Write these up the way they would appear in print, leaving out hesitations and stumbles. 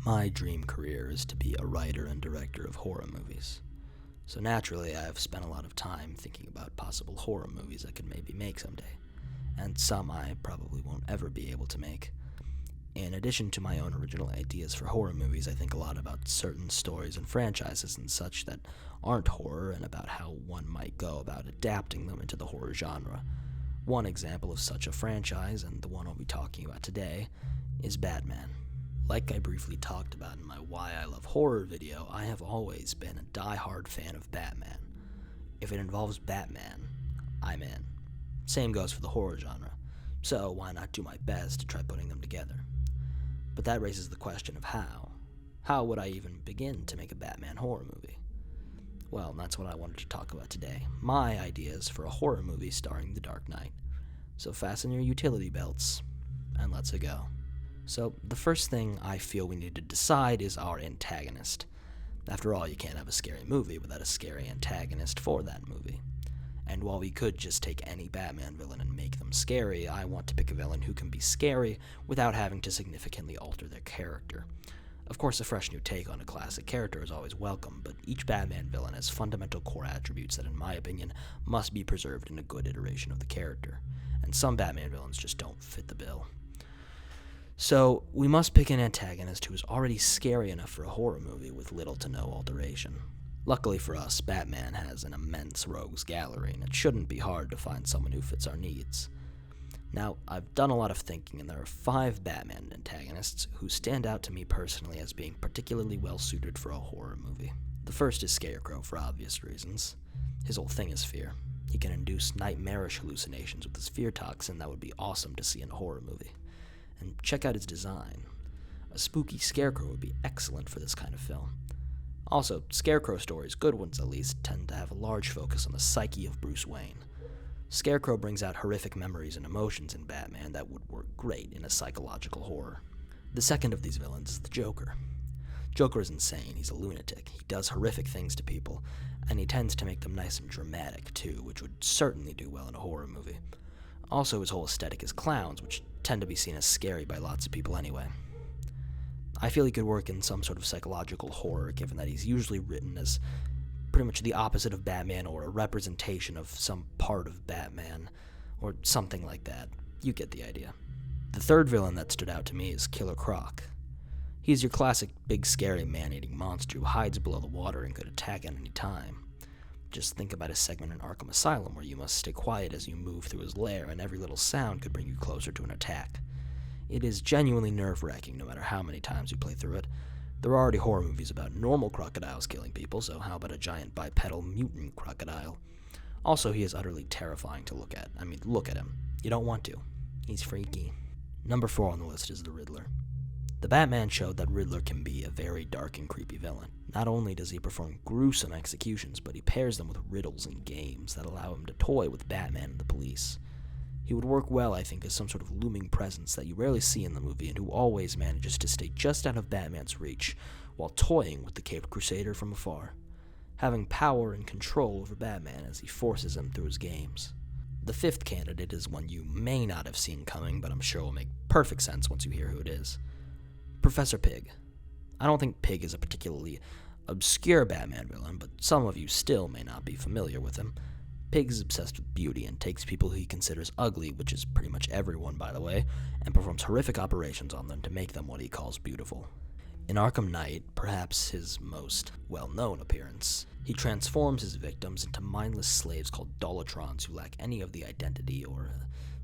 My dream career is to be a writer and director of horror movies. So naturally, I have spent a lot of time thinking about possible horror movies I could maybe make someday, and some I probably won't ever be able to make. In addition to my own original ideas for horror movies, I think a lot about certain stories and franchises and such that aren't horror and about how one might go about adapting them into the horror genre. One example of such a franchise, and the one I'll be talking about today, is Batman. Like I briefly talked about in my Why I Love Horror video, I have always been a die-hard fan of Batman. If it involves Batman, I'm in. Same goes for the horror genre, so why not do my best to try putting them together? But that raises the question of how. How would I even begin to make a Batman horror movie? Well, that's what I wanted to talk about today. My ideas for a horror movie starring The Dark Knight. So fasten your utility belts, and let's go. So, the first thing I feel we need to decide is our antagonist. After all, you can't have a scary movie without a scary antagonist for that movie. And while we could just take any Batman villain and make them scary, I want to pick a villain who can be scary without having to significantly alter their character. Of course, a fresh new take on a classic character is always welcome, but each Batman villain has fundamental core attributes that, in my opinion, must be preserved in a good iteration of the character. And some Batman villains just don't fit the bill. So, we must pick an antagonist who is already scary enough for a horror movie with little to no alteration. Luckily for us, Batman has an immense rogues gallery, and it shouldn't be hard to find someone who fits our needs. Now, I've done a lot of thinking, and there are 5 Batman antagonists who stand out to me personally as being particularly well-suited for a horror movie. The first is Scarecrow, for obvious reasons. His whole thing is fear. He can induce nightmarish hallucinations with his fear toxin that would be awesome to see in a horror movie. And check out his design. A spooky Scarecrow would be excellent for this kind of film. Also, Scarecrow stories, good ones at least, tend to have a large focus on the psyche of Bruce Wayne. Scarecrow brings out horrific memories and emotions in Batman that would work great in a psychological horror. The second of these villains is the Joker. Joker is insane, he's a lunatic, he does horrific things to people, and he tends to make them nice and dramatic too, which would certainly do well in a horror movie. Also, his whole aesthetic is clowns, which tend to be seen as scary by lots of people anyway. I feel he could work in some sort of psychological horror, given that he's usually written as pretty much the opposite of Batman or a representation of some part of Batman, or something like that. You get the idea. The third villain that stood out to me is Killer Croc. He's your classic big scary man-eating monster who hides below the water and could attack at any time. Just think about a segment in Arkham Asylum where you must stay quiet as you move through his lair, and every little sound could bring you closer to an attack. It is genuinely nerve-wracking no matter how many times you play through it. There are already horror movies about normal crocodiles killing people, so how about a giant bipedal mutant crocodile? Also, he is utterly terrifying to look at. I mean, look at him. You don't want to. He's freaky. Number 4 on the list is the Riddler. The Batman showed that Riddler can be a very dark and creepy villain. Not only does he perform gruesome executions, but he pairs them with riddles and games that allow him to toy with Batman and the police. He would work well, I think, as some sort of looming presence that you rarely see in the movie and who always manages to stay just out of Batman's reach while toying with the Caped Crusader from afar, having power and control over Batman as he forces him through his games. The 5th candidate is one you may not have seen coming, but I'm sure will make perfect sense once you hear who it is. Professor Pig. I don't think Pig is a particularly obscure Batman villain, but some of you still may not be familiar with him. Pig is obsessed with beauty and takes people who he considers ugly, which is pretty much everyone, by the way, and performs horrific operations on them to make them what he calls beautiful. In Arkham Knight, perhaps his most well-known appearance, he transforms his victims into mindless slaves called Dolatrons who lack any of the identity or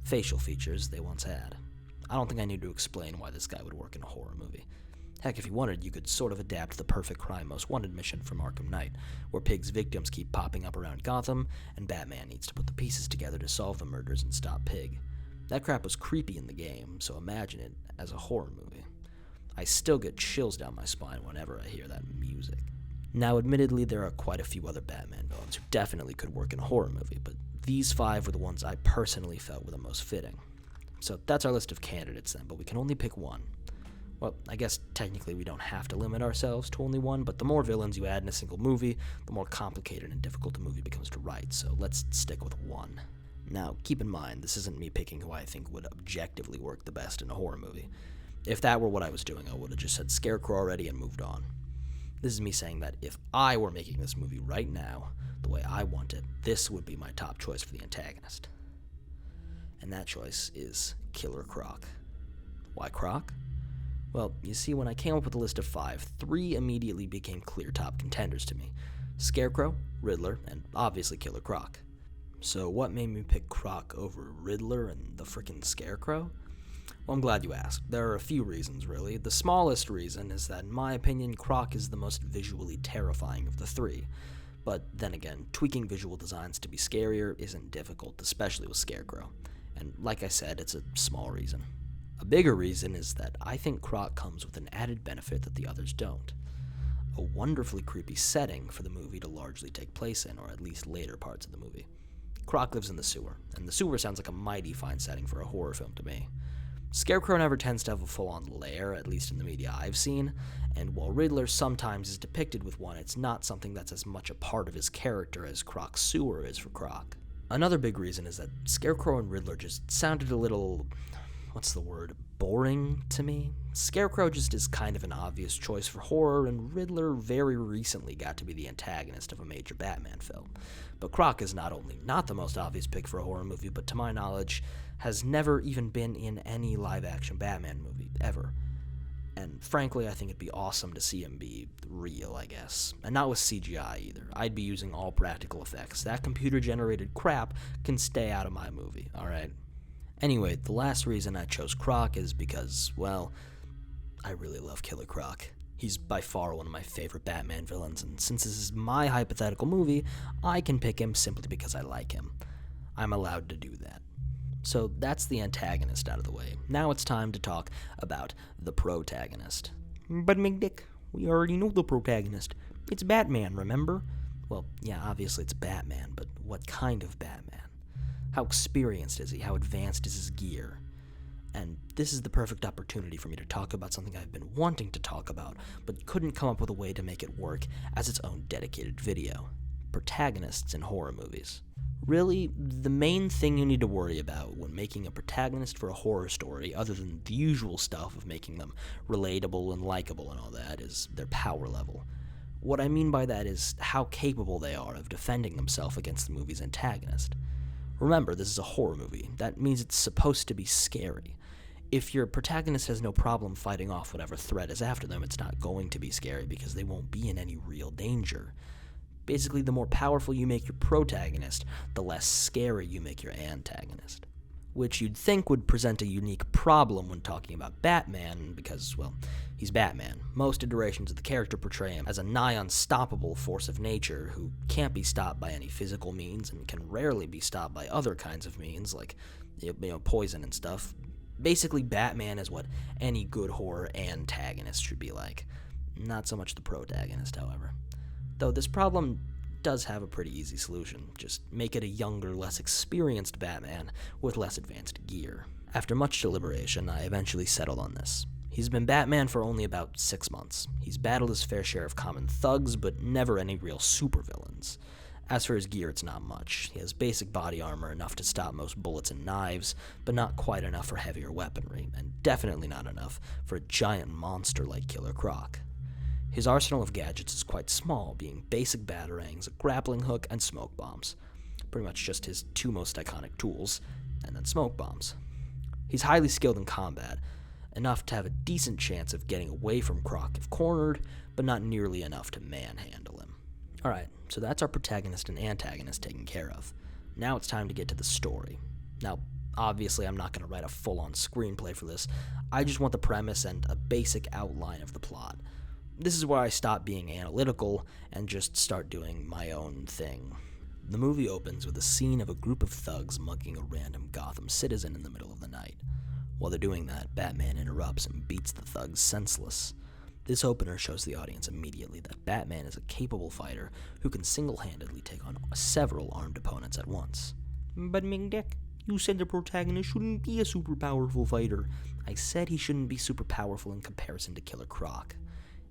facial features they once had. I don't think I need to explain why this guy would work in a horror movie. Heck, if you wanted, you could sort of adapt the Perfect Crime Most Wanted mission from Arkham Knight, where Pig's victims keep popping up around Gotham, and Batman needs to put the pieces together to solve the murders and stop Pig. That crap was creepy in the game, so imagine it as a horror movie. I still get chills down my spine whenever I hear that music. Now, admittedly, there are quite a few other Batman villains who definitely could work in a horror movie, but these 5 were the ones I personally felt were the most fitting. So that's our list of candidates then, but we can only pick one. Well, I guess technically we don't have to limit ourselves to only one, but the more villains you add in a single movie, the more complicated and difficult the movie becomes to write, so let's stick with one. Now, keep in mind, this isn't me picking who I think would objectively work the best in a horror movie. If that were what I was doing, I would have just said Scarecrow already and moved on. This is me saying that if I were making this movie right now, the way I want it, this would be my top choice for the antagonist. And that choice is Killer Croc. Why Croc? Well, you see, when I came up with a list of 5, 3 immediately became clear top contenders to me. Scarecrow, Riddler, and obviously Killer Croc. So what made me pick Croc over Riddler and the frickin' Scarecrow? Well, I'm glad you asked. There are a few reasons, really. The smallest reason is that, in my opinion, Croc is the most visually terrifying of the 3. But then again, tweaking visual designs to be scarier isn't difficult, especially with Scarecrow. And like I said, it's a small reason. A bigger reason is that I think Croc comes with an added benefit that the others don't. A wonderfully creepy setting for the movie to largely take place in, or at least later parts of the movie. Croc lives in the sewer, and the sewer sounds like a mighty fine setting for a horror film to me. Scarecrow never tends to have a full-on lair, at least in the media I've seen, and while Riddler sometimes is depicted with one, it's not something that's as much a part of his character as Croc's sewer is for Croc. Another big reason is that Scarecrow and Riddler just sounded a little, boring to me. Scarecrow just is kind of an obvious choice for horror, and Riddler very recently got to be the antagonist of a major Batman film. But Croc is not only not the most obvious pick for a horror movie, but to my knowledge, has never even been in any live-action Batman movie, ever. And frankly, I think it'd be awesome to see him be real, I guess. And not with CGI either. I'd be using all practical effects. That computer-generated crap can stay out of my movie, alright? Anyway, the last reason I chose Croc is because, well, I really love Killer Croc. He's by far one of my favorite Batman villains, and since this is my hypothetical movie, I can pick him simply because I like him. I'm allowed to do that. So that's the antagonist out of the way. Now it's time to talk about the protagonist. But McDick, we already know the protagonist. It's Batman, remember? Well, yeah, obviously it's Batman, but what kind of Batman? How experienced is he? How advanced is his gear? And this is the perfect opportunity for me to talk about something I've been wanting to talk about, but couldn't come up with a way to make it work as its own dedicated video. Protagonists in horror movies. Really, the main thing you need to worry about when making a protagonist for a horror story, other than the usual stuff of making them relatable and likable and all that, is their power level. What I mean by that is how capable they are of defending themselves against the movie's antagonist. Remember, this is a horror movie. That means it's supposed to be scary. If your protagonist has no problem fighting off whatever threat is after them, it's not going to be scary because they won't be in any real danger. Basically, the more powerful you make your protagonist, the less scary you make your antagonist. Which you'd think would present a unique problem when talking about Batman because, well, he's Batman. Most iterations of the character portray him as a nigh unstoppable force of nature who can't be stopped by any physical means and can rarely be stopped by other kinds of means like, poison and stuff. Basically, Batman is what any good horror antagonist should be like. Not so much the protagonist, however. Though this problem does have a pretty easy solution. Just make it a younger, less experienced Batman with less advanced gear. After much deliberation, I eventually settled on this. He's been Batman for only about 6 months. He's battled his fair share of common thugs, but never any real supervillains. As for his gear, it's not much. He has basic body armor enough to stop most bullets and knives, but not quite enough for heavier weaponry, and definitely not enough for a giant monster like Killer Croc. His arsenal of gadgets is quite small, being basic batarangs, a grappling hook, and smoke bombs. Pretty much just his 2 most iconic tools, and then smoke bombs. He's highly skilled in combat, enough to have a decent chance of getting away from Croc if cornered, but not nearly enough to manhandle him. Alright, so that's our protagonist and antagonist taken care of. Now it's time to get to the story. Now, obviously I'm not going to write a full-on screenplay for this, I just want the premise and a basic outline of the plot. This is where I stop being analytical and just start doing my own thing. The movie opens with a scene of a group of thugs mugging a random Gotham citizen in the middle of the night. While they're doing that, Batman interrupts and beats the thugs senseless. This opener shows the audience immediately that Batman is a capable fighter who can single-handedly take on several armed opponents at once. But McDick, you said the protagonist shouldn't be a super powerful fighter. I said he shouldn't be super powerful in comparison to Killer Croc.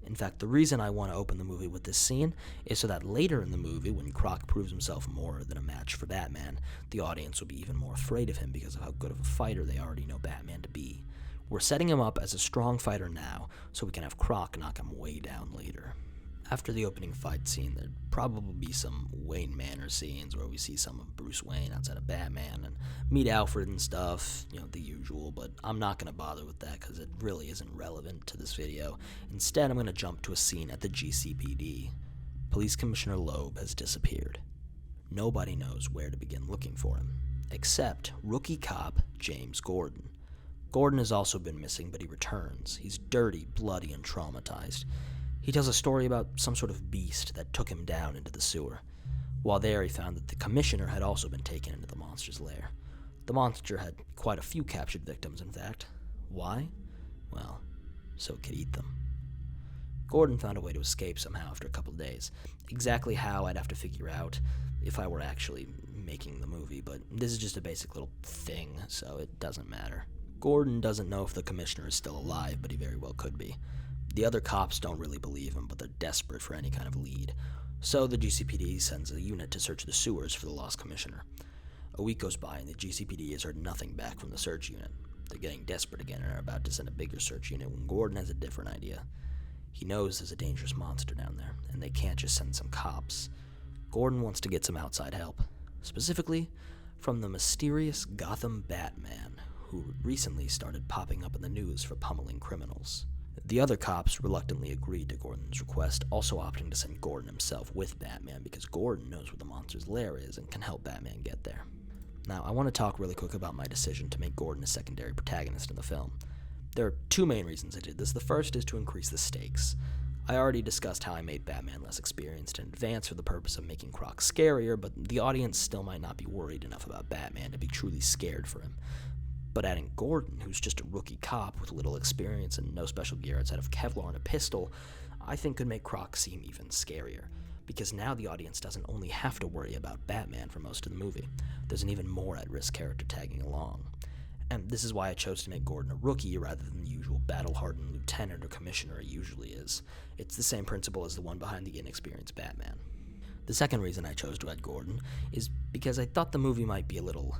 In fact, the reason I want to open the movie with this scene is so that later in the movie, when Croc proves himself more than a match for Batman, the audience will be even more afraid of him because of how good of a fighter they already know Batman to be. We're setting him up as a strong fighter now, so we can have Croc knock him way down later. After the opening fight scene, there'd probably be some Wayne Manor scenes where we see some of Bruce Wayne outside of Batman and meet Alfred and stuff, the usual, but I'm not going to bother with that because it really isn't relevant to this video. Instead, I'm going to jump to a scene at the GCPD. Police Commissioner Loeb has disappeared. Nobody knows where to begin looking for him, except rookie cop James Gordon. Gordon has also been missing, but he returns. He's dirty, bloody, and traumatized. He tells a story about some sort of beast that took him down into the sewer. While there, he found that the commissioner had also been taken into the monster's lair. The monster had quite a few captured victims, in fact. Why? Well, so it could eat them. Gordon found a way to escape somehow after a couple of days. Exactly how, I'd have to figure out if I were actually making the movie, but this is just a basic little thing, so it doesn't matter. Gordon doesn't know if the commissioner is still alive, but he very well could be. The other cops don't really believe him, but they're desperate for any kind of lead. So the GCPD sends a unit to search the sewers for the lost commissioner. A week goes by and the GCPD has heard nothing back from the search unit. They're getting desperate again and are about to send a bigger search unit when Gordon has a different idea. He knows there's a dangerous monster down there, and they can't just send some cops. Gordon wants to get some outside help, specifically from the mysterious Gotham Batman, who recently started popping up in the news for pummeling criminals. The other cops reluctantly agreed to Gordon's request, also opting to send Gordon himself with Batman because Gordon knows where the monster's lair is and can help Batman get there. Now, I want to talk really quick about my decision to make Gordon a secondary protagonist in the film. There are two main reasons I did this. The first is to increase the stakes. I already discussed how I made Batman less experienced in advance for the purpose of making Croc scarier, but the audience still might not be worried enough about Batman to be truly scared for him. But adding Gordon, who's just a rookie cop with little experience and no special gear outside of Kevlar and a pistol, I think could make Croc seem even scarier. Because now the audience doesn't only have to worry about Batman for most of the movie. There's an even more at-risk character tagging along. And this is why I chose to make Gordon a rookie rather than the usual battle-hardened lieutenant or commissioner he usually is. It's the same principle as the one behind the inexperienced Batman. The second reason I chose to add Gordon is because I thought the movie might be a little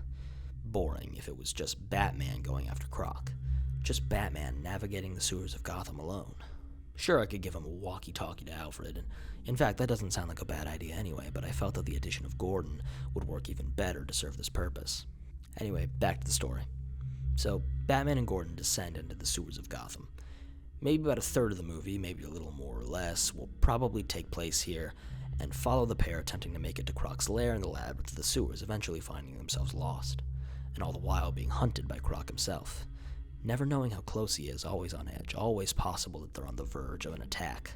boring if it was just Batman going after Croc. Just Batman navigating the sewers of Gotham alone. Sure, I could give him a walkie-talkie to Alfred, and in fact, that doesn't sound like a bad idea anyway, but I felt that the addition of Gordon would work even better to serve this purpose. Anyway, back to the story. So, Batman and Gordon descend into the sewers of Gotham. Maybe about a third of the movie, maybe a little more or less, will probably take place here, and follow the pair attempting to make it to Croc's lair in the labyrinth of the sewers, eventually finding themselves lost, and all the while being hunted by Croc himself. Never knowing how close he is, always on edge, always possible that they're on the verge of an attack.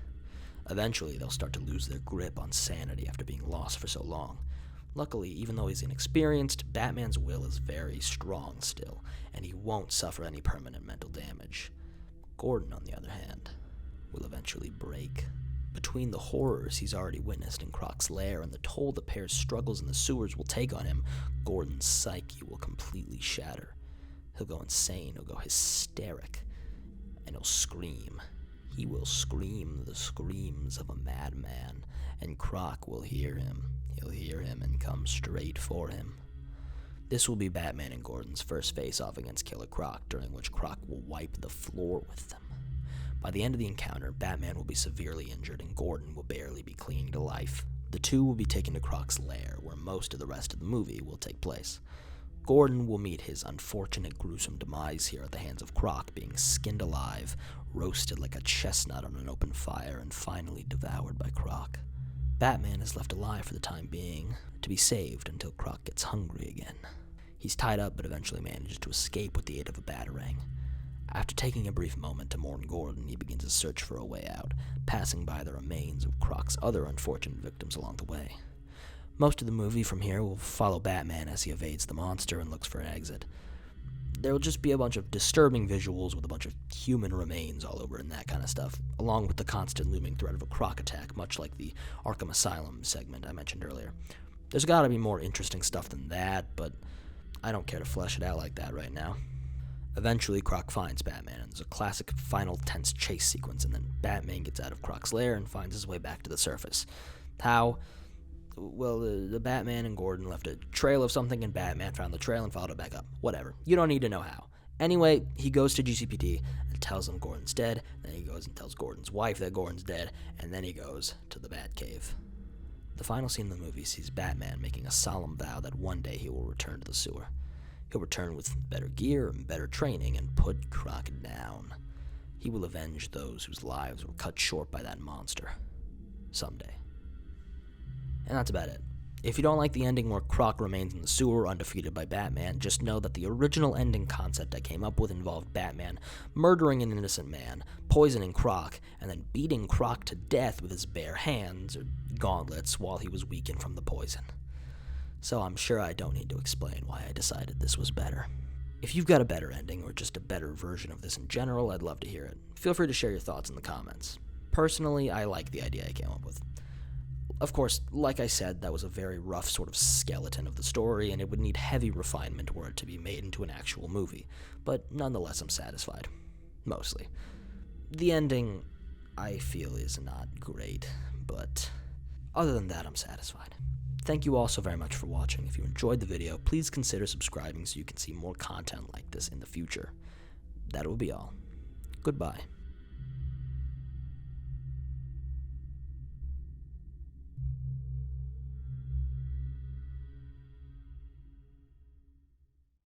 Eventually, they'll start to lose their grip on sanity after being lost for so long. Luckily, even though he's inexperienced, Batman's will is very strong still, and he won't suffer any permanent mental damage. Gordon, on the other hand, will eventually break. Between the horrors he's already witnessed in Croc's lair and the toll the pair's struggles in the sewers will take on him, Gordon's psyche will completely shatter. He'll go insane, he'll go hysteric, and he'll scream. He will scream the screams of a madman, and Croc will hear him. He'll hear him and come straight for him. This will be Batman and Gordon's first face-off against Killer Croc, during which Croc will wipe the floor with them. By the end of the encounter, Batman will be severely injured and Gordon will barely be clinging to life. The two will be taken to Croc's lair, where most of the rest of the movie will take place. Gordon will meet his unfortunate, gruesome demise here at the hands of Croc, being skinned alive, roasted like a chestnut on an open fire, and finally devoured by Croc. Batman is left alive for the time being, to be saved until Croc gets hungry again. He's tied up but eventually manages to escape with the aid of a batarang. After taking a brief moment to mourn Gordon, he begins a search for a way out, passing by the remains of Croc's other unfortunate victims along the way. Most of the movie from here will follow Batman as he evades the monster and looks for an exit. There will just be a bunch of disturbing visuals with a bunch of human remains all over and that kind of stuff, along with the constant looming threat of a Croc attack, much like the Arkham Asylum segment I mentioned earlier. There's gotta be more interesting stuff than that, but I don't care to flesh it out like that right now. Eventually, Croc finds Batman, and there's a classic final tense chase sequence, and then Batman gets out of Croc's lair and finds his way back to the surface. How? Well, the Batman and Gordon left a trail of something, and Batman found the trail and followed it back up. Whatever. You don't need to know how. Anyway, he goes to GCPD and tells him Gordon's dead, then he goes and tells Gordon's wife that Gordon's dead, and then he goes to the Batcave. The final scene of the movie sees Batman making a solemn vow that one day he will return to the sewer. He'll return with better gear and better training and put Croc down. He will avenge those whose lives were cut short by that monster. Someday. And that's about it. If you don't like the ending where Croc remains in the sewer undefeated by Batman, just know that the original ending concept I came up with involved Batman murdering an innocent man, poisoning Croc, and then beating Croc to death with his bare hands or gauntlets while he was weakened from the poison. So I'm sure I don't need to explain why I decided this was better. If you've got a better ending or just a better version of this in general, I'd love to hear it. Feel free to share your thoughts in the comments. Personally, I like the idea I came up with. Of course, like I said, that was a very rough sort of skeleton of the story, and it would need heavy refinement were it to be made into an actual movie, but nonetheless I'm satisfied. Mostly. The ending, I feel, is not great, but other than that, I'm satisfied. Thank you all so very much for watching. If you enjoyed the video, please consider subscribing so you can see more content like this in the future. That will be all. Goodbye.